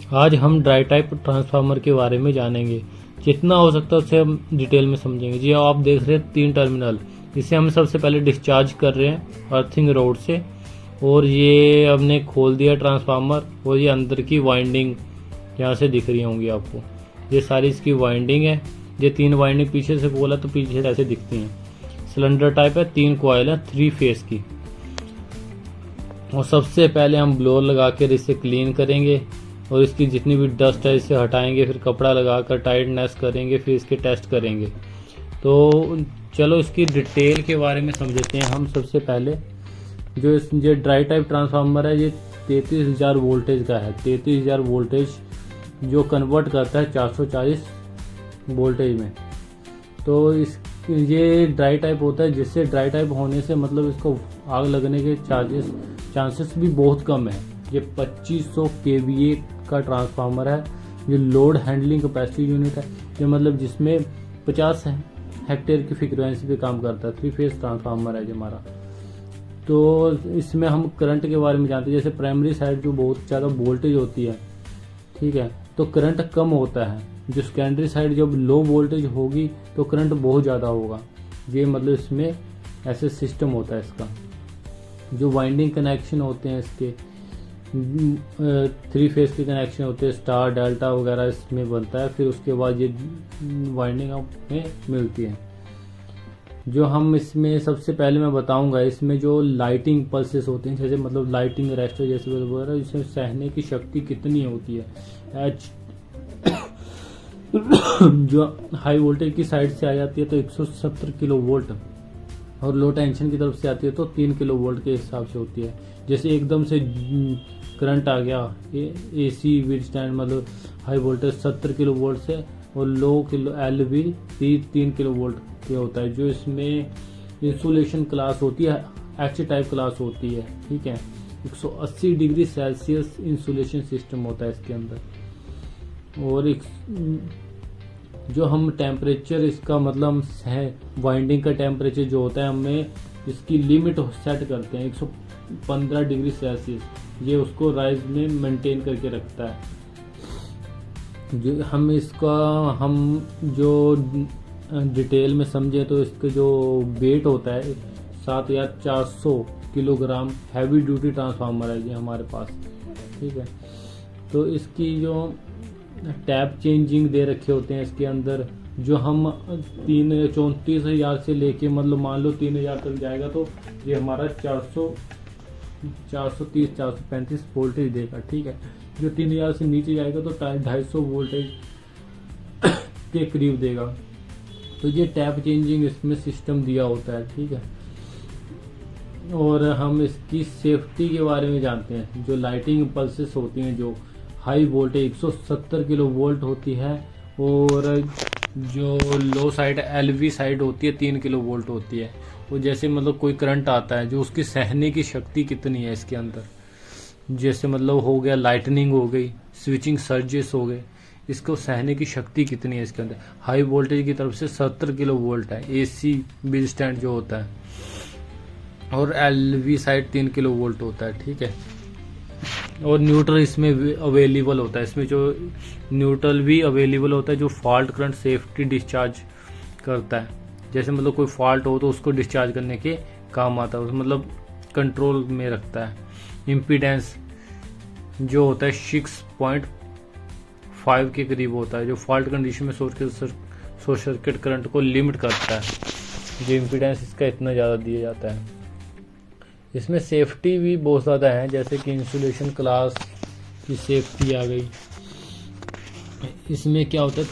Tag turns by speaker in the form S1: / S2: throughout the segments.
S1: आज हम dry type transformer के बारे में जानेंगे। जितना हो सकता है उससे हम डिटेल में समझेंगे। जी आप देख रहे हैं 3 टर्मिनल, इसे हम सबसे पहले डिस्चार्ज कर रहे हैं अर्थिंग रोड से, और ये हमने खोल दिया ट्रांसफार्मर। और ये अंदर की वाइंडिंग यहाँ से दिख रही होंगी आपको, ये सारी इसकी वाइंडिंग है। ये 3 वाइंडिंग पीछे से खोला तो पीछे ऐसे दिखती हैं। सिलेंडर टाइप है, 3 कॉइल है 3 फेस की। और सबसे पहले हम ब्लोअर लगा कर इसे क्लीन करेंगे और इसकी जितनी भी डस्ट है इसे हटाएंगे, फिर कपड़ा लगाकर टाइटनेस करेंगे, फिर इसके टेस्ट करेंगे। तो चलो इसकी डिटेल के बारे में समझते हैं हम। सबसे पहले जो ये ड्राई टाइप ट्रांसफार्मर है, ये 33,000 वोल्टेज का है। 33,000 वोल्टेज जो कन्वर्ट करता है 440 वोल्टेज में। तो ये ड्राई टाइप होता है, जिससे ड्राई टाइप होने से मतलब इसको आग लगने के चांसेस भी बहुत कम है। ये 2500 kVA का ट्रांसफार्मर है। ये लोड हैंडलिंग कैपेसिटी यूनिट है, ये मतलब जिसमें 50 हेक्टेयर की फ्रीक्वेंसी पे काम करता है। 3 फेज ट्रांसफार्मर है ये हमारा। तो इसमें हम करंट के बारे में जानते हैं। जैसे प्राइमरी साइड जो बहुत ज़्यादा वोल्टेज होती है, ठीक है, तो करंट कम होता है। जो सेकेंडरी साइड जब लो वोल्टेज होगी तो करंट बहुत ज़्यादा होगा। ये मतलब इसमें ऐसे सिस्टम होता है इसका। जो वाइंडिंग कनेक्शन होते हैं इसके 3 फेज के कनेक्शन होते हैं, स्टार डेल्टा वगैरह इसमें बनता है। फिर उसके बाद ये वाइंडिंग में मिलती है। जो हम इसमें सबसे पहले मैं बताऊंगा, इसमें जो लाइटिंग पल्सेस होते हैं, जैसे मतलब लाइटिंग रेस्टर जैसे वगैरह, इसमें सहने की शक्ति कितनी होती है। एच जो हाई वोल्टेज की साइड से आ जाती है तो 170 किलो वोल्ट, और लो टेंशन की तरफ से आती है तो 3 किलो वोल्ट के हिसाब से होती है। जैसे एकदम से करंट आ गया AC विद स्टैंड, मतलब हाई वोल्टेज 70 किलो वोल्ट से, और लो किलो LV 3 किलो वोल्ट के होता है। जो इसमें इंसुलेशन क्लास होती है, H टाइप क्लास होती है, ठीक है। 180 डिग्री सेल्सियस इंसुलेशन सिस्टम होता है इसके अंदर। और एक जो हम टेम्परेचर इसका मतलब है, वाइंडिंग का टेम्परेचर जो होता है, हमें इसकी लिमिट सेट करते हैं 115 डिग्री सेल्सियस। ये उसको राइज में मेंटेन करके रखता है। जो हम जो डिटेल में समझे तो इसका जो वेट होता है 7,400 किलोग्राम हैवी ड्यूटी ट्रांसफार्मर है ये हमारे पास, ठीक है। तो इसकी जो टैप चेंजिंग दे रखे होते हैं इसके अंदर, जो हम 34,000 से लेके मतलब मान लो 3,000 तक जाएगा तो ये हमारा 430 435 वोल्टेज देगा, ठीक है। जो 3,000 से नीचे जाएगा तो 250 वोल्टेज के करीब देगा। तो ये टैप चेंजिंग इसमें सिस्टम दिया होता है, ठीक है। और हम इसकी सेफ्टी के बारे में जानते हैं। जो लाइटिंग पल्सेस होती हैं, जो हाई वोल्टेज 170 किलो वोल्ट होती है, और जो लो साइड LV साइड होती है 3 किलो वोल्ट होती है। वो जैसे मतलब कोई करंट आता है, जो उसकी सहने की शक्ति कितनी है इसके अंदर, जैसे मतलब हो गया लाइटनिंग हो गई, स्विचिंग सर्जेस हो गए, इसको सहने की शक्ति कितनी है इसके अंदर। हाई वोल्टेज की तरफ से 70 किलो वोल्ट है AC बिल स्टैंड जो होता है, और LV साइड 3 किलो वोल्ट होता है, ठीक है। और न्यूट्रल इसमें अवेलेबल होता है। इसमें जो न्यूट्रल भी अवेलेबल होता है, जो फॉल्ट करंट सेफ्टी डिस्चार्ज करता है। जैसे मतलब कोई फॉल्ट हो तो उसको डिस्चार्ज करने के काम आता है, मतलब कंट्रोल में रखता है। इम्पीडेंस जो होता है 6.5 के करीब होता है, जो फॉल्ट कंडीशन में शॉर्ट सर्किट करंट को लिमिट करता है। जो इम्पीडेंस इसका इतना ज़्यादा दिया जाता है। इसमें सेफ्टी भी बहुत ज़्यादा है, जैसे कि इंसुलेशन क्लास की सेफ्टी आ गई। इसमें क्या होता है,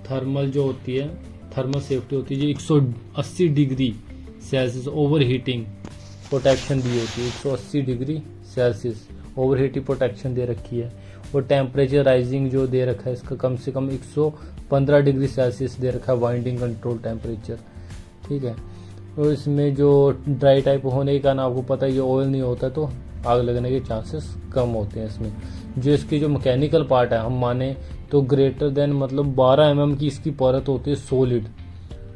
S1: थर्मल जो होती है, थर्मल सेफ्टी होती है, जो 180 degree Celsius over heating protection दी होती है। 180 degree Celsius over heating protection दे रखी है। और टेम्परेचर राइजिंग जो दे रखा है इसका कम से कम 115 डिग्री सेल्सियस दे रखा है, वाइंडिंग कंट्रोल टेम्परेचर, ठीक है। और इसमें जो ड्राई टाइप होने के कारण आपको पता है ये ऑयल नहीं होता तो आग लगने के चांसेस कम होते हैं इसमें। जो इसकी जो मैकेनिकल पार्ट है हम माने तो ग्रेटर देन मतलब 12 mm की इसकी परत होती है सॉलिड।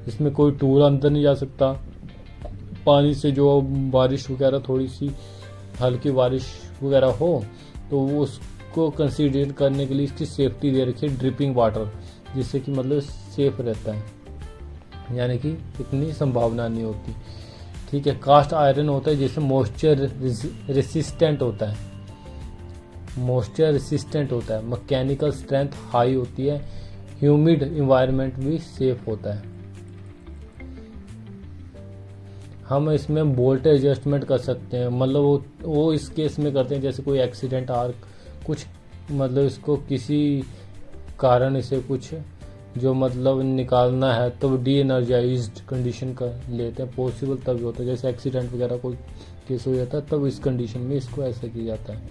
S1: इसमें कोई टूल अंदर नहीं जा सकता। पानी से जो बारिश वगैरह, थोड़ी सी हल्की बारिश वगैरह हो तो वो इसको कंसीडर करने के लिए इसकी सेफ्टी दे रखी है ड्रिपिंग वाटर, जिससे कि मतलब सेफ रहता है, यानी कि इतनी संभावना नहीं होती। ठीक है, कास्ट आयरन होता है जिससे मॉइस्चर रेसिस्टेंट होता है, मॉइस्चर रेसिस्टेंट होता है, मैकेनिकल स्ट्रेंथ हाई होती है, ह्यूमिड इन्वायरमेंट भी सेफ होता है। हम इसमें बोल्ट एडजस्टमेंट कर सकते हैं, मतलब वो इस केस में करते हैं जैसे कोई एक्सीडेंट आ कुछ, मतलब इसको किसी कारण इसे कुछ जो मतलब निकालना है तो डी एनर्जाइज्ड कंडीशन कर लेते हैं। पॉसिबल तभी होता है जैसे एक्सीडेंट वगैरह कोई केस हो जाता है, तब इस कंडीशन में इसको ऐसा किया जाता है।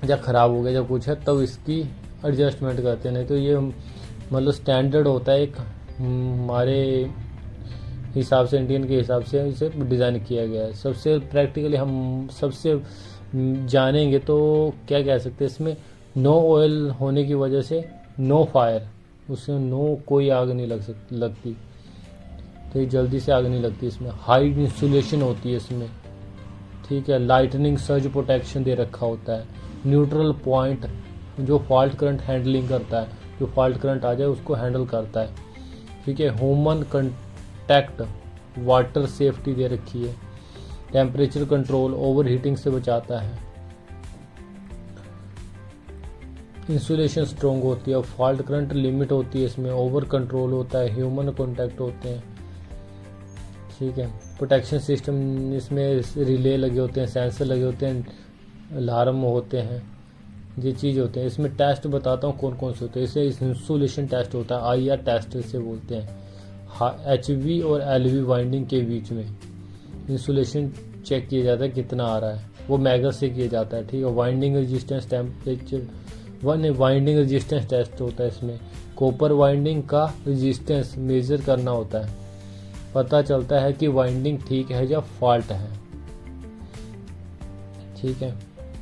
S1: जब ख़राब हो गया जब कुछ है तब इसकी एडजस्टमेंट करते हैं, नहीं तो ये मतलब स्टैंडर्ड होता है एक हमारे हिसाब से, इंडियन के हिसाब से इसे डिज़ाइन किया गया है। सबसे प्रैक्टिकली हम सबसे जानेंगे तो क्या कह सकते हैं, इसमें नो ऑयल होने की वजह से नो फायर, उससे नो कोई आग नहीं लगती, तो जल्दी से आग नहीं लगती। इसमें हाई इंसुलेशन होती है इसमें, ठीक है, लाइटनिंग सर्ज प्रोटेक्शन दे रखा होता है, न्यूट्रल पॉइंट जो फॉल्ट करंट हैंडलिंग करता है, जो फॉल्ट करंट आ जाए उसको हैंडल करता है। ठीक है, ह्यूमन कंटैक्ट वाटर सेफ्टी दे रखी है, टेम्परेचर कंट्रोल ओवर हीटिंग से बचाता है, इंसुलेशन स्ट्रॉन्ग होती है, फॉल्ट करंट लिमिट होती है इसमें, ओवर कंट्रोल होता है, ह्यूमन कॉन्टैक्ट होते हैं। ठीक है, प्रोटेक्शन सिस्टम इसमें रिले लगे होते हैं, सेंसर लगे होते हैं, अलार्म होते हैं, ये चीज़ होते हैं। इसमें टेस्ट बताता हूँ कौन कौन से होते हैं। इसे इंसुलेशन टेस्ट होता है, IR टेस्ट से बोलते हैं, HV और LV वाइंडिंग के बीच में इंसुलेशन चेक किया जाता है कितना आ रहा है, वो मैगर से किया जाता है। ठीक है, winding resistance temperature winding resistance test होता है इसमें, कॉपर वाइंडिंग का रेजिस्टेंस मेजर करना होता है, पता चलता है कि वाइंडिंग ठीक है या फॉल्ट है। ठीक है,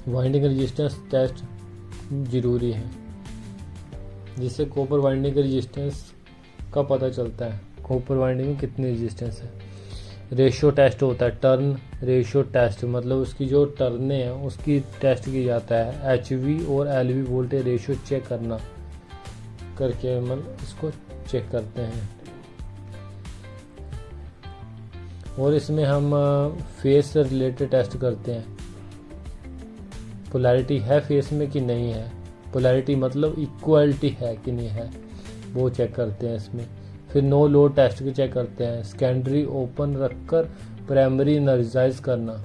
S1: वाइंडिंग रेजिस्टेंस टेस्ट ज़रूरी है, जिससे कॉपर वाइंडिंग का रेजिस्टेंस का पता चलता है, कॉपर वाइंडिंग में कितनी रेजिस्टेंस है। रेशियो टेस्ट होता है, टर्न रेशियो टेस्ट, मतलब उसकी जो टर्ने हैं उसकी टेस्ट की जाता है, HV और LV वोल्टेज रेशियो चेक करके मतलब इसको चेक करते हैं। और इसमें हम फेस से रिलेटेड टेस्ट करते हैं, पोलैरिटी है फेस में कि नहीं है, पोलैरिटी मतलब इक्वलिटी है कि नहीं है, वो चेक करते हैं इसमें। फिर नो लोड टेस्ट के चेक करते हैं, सेकेंडरी ओपन रखकर प्राइमरी एनर्जाइज करना,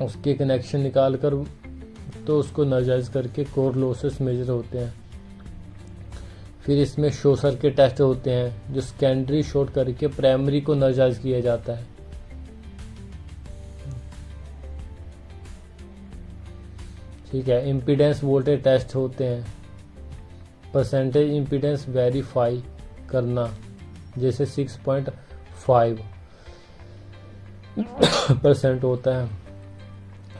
S1: उसके कनेक्शन निकाल कर तो उसको एनर्जाइज करके कोर लॉसेस मेजर होते हैं। फिर इसमें शॉर्ट सर्किट टेस्ट होते हैं, जो सेकेंडरी शॉर्ट करके प्राइमरी को एनर्जाइज किया जाता है। ठीक है, इम्पीडेंस वोल्टेज टेस्ट होते हैं, परसेंटेज इम्पीडेंस वेरीफाई करना, जैसे 6.5% होता है।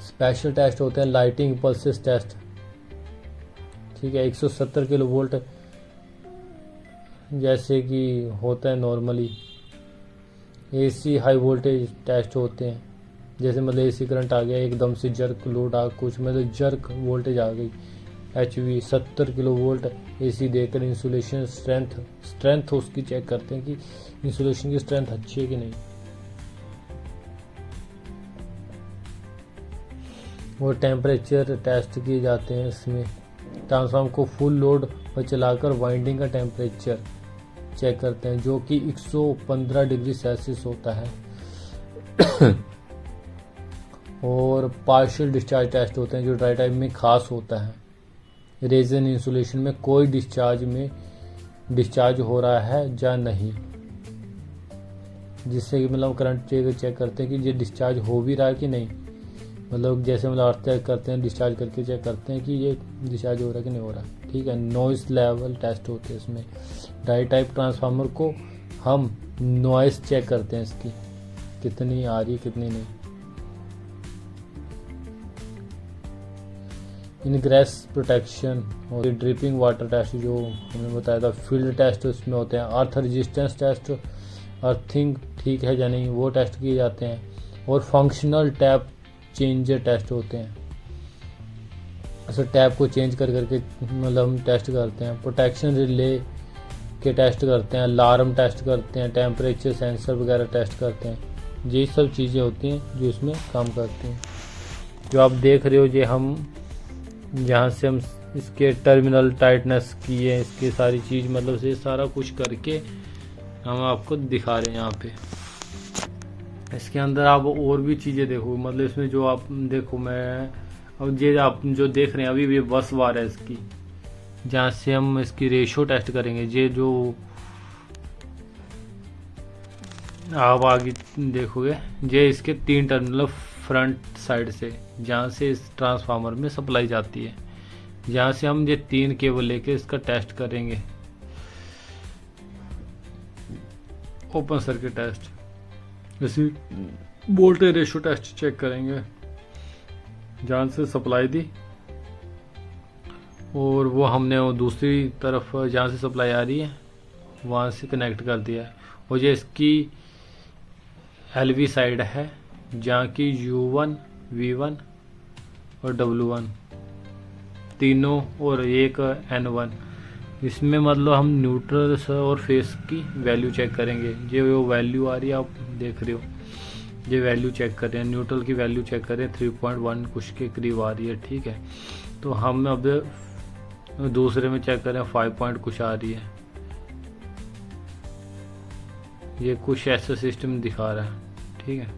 S1: स्पेशल टेस्ट होते हैं, लाइटिंग पल्सेस टेस्ट। ठीक है, 170 किलो वोल्ट जैसे कि होता है normally. AC high voltage test होते हैं, जैसे मतलब AC करंट आ गया एकदम से, जर्क लोड आ कुछ मतलब जर्क वोल्टेज आ गई, HV 70 किलो वोल्ट AC देकर इंसुलेशन स्ट्रेंथ उसकी चेक करते हैं कि इंसुलेशन की स्ट्रेंथ अच्छी है कि नहीं। और टेम्परेचर टेस्ट किए जाते हैं इसमें, ट्रांसफार्मर को फुल लोड पर चलाकर वाइंडिंग का टेम्परेचर चेक करते हैं, जो कि 115 डिग्री सेल्सियस होता है। और पार्शियल डिस्चार्ज टेस्ट होते हैं, जो ड्राई टाइम में खास होता है। रेजन इंसुलेशन में कोई डिस्चार्ज हो रहा है या नहीं, जिससे कि मतलब करंट चेक करते हैं कि ये डिस्चार्ज हो भी रहा है कि नहीं, मतलब जैसे मतलब अर्थ चेक करते हैं, डिस्चार्ज करके चेक करते हैं कि ये डिस्चार्ज हो रहा है कि नहीं हो रहा। ठीक है, नॉइस लेवल टेस्ट होते हैं इसमें, ड्राई टाइप ट्रांसफार्मर को हम नॉइस चेक करते हैं, इसकी कितनी आ रही है कितनी नहीं। इनग्रेस प्रोटेक्शन और ड्रिपिंग वाटर टेस्ट जो हमने बताया था। फील्ड टेस्ट उसमें होते हैं, अर्थ रेजिस्टेंस टेस्ट, अर्थिंग ठीक है या नहीं वो टेस्ट किए जाते हैं। और फंक्शनल टैप चेंजर टेस्ट होते हैं, ऐसे टैब को चेंज कर करके मतलब हम टेस्ट करते हैं। प्रोटेक्शन रिले के टेस्ट करते हैं, अलार्म टेस्ट करते हैं, टेम्परेचर सेंसर वगैरह टेस्ट करते हैं। ये सब चीज़ें होती हैं जो इसमें काम करती हैं। जो आप देख रहे हो ये हम जहाँ से हम इसके टर्मिनल टाइटनेस की है, इसकी सारी चीज़ मतलब से सारा कुछ करके हम आपको दिखा रहे हैं यहाँ पे। इसके अंदर आप और भी चीज़ें देखो, मतलब इसमें जो आप देखो, मैं अब ये आप जो देख रहे हैं अभी भी बस बार है इसकी, जहाँ से हम इसकी रेशो टेस्ट करेंगे। ये जो आप आगे देखोगे ये इसके 3 टर्मिनल फ्रंट साइड से, जहाँ से इस ट्रांसफार्मर में सप्लाई जाती है, जहाँ से हम ये 3 केबल लेके इसका टेस्ट करेंगे, ओपन सर्किट टेस्ट। इसी वोल्टेज रेशो टेस्ट चेक करेंगे, जहाँ से सप्लाई दी और वो हमने वो दूसरी तरफ जहाँ से सप्लाई आ रही है वहाँ से कनेक्ट कर दिया है। और ये इसकी LV साइड है, जहाँ की U1, V1 और W1 तीनों और एक N1। इसमें मतलब हम न्यूट्रल और फेस की वैल्यू चेक करेंगे। ये वो वैल्यू आ रही है आप देख रहे हो, ये वैल्यू चेक कर रहे हैं, न्यूट्रल की वैल्यू चेक कर रहे हैं, 3.1 कुछ के करीब आ रही है, ठीक है। तो हम अब दूसरे में चेक करें 5 पॉइंट कुछ आ रही है। ये कुछ ऐसा सिस्टम दिखा रहा है, ठीक है।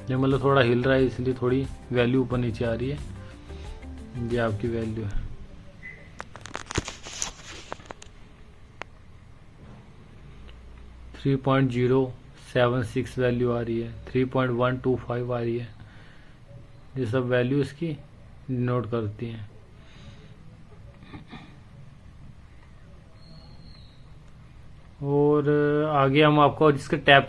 S1: ये मतलब थोड़ा हिल रहा है इसलिए थोड़ी वैल्यू ऊपर नीचे आ रही है। ये आपकी वैल्यू है। थ्री 3.076 वैल्यू आ रही है, 3.125 आ रही है। ये सब वैल्यू इसकी नोट करती हैं। और आगे हम आपको जिसके टैप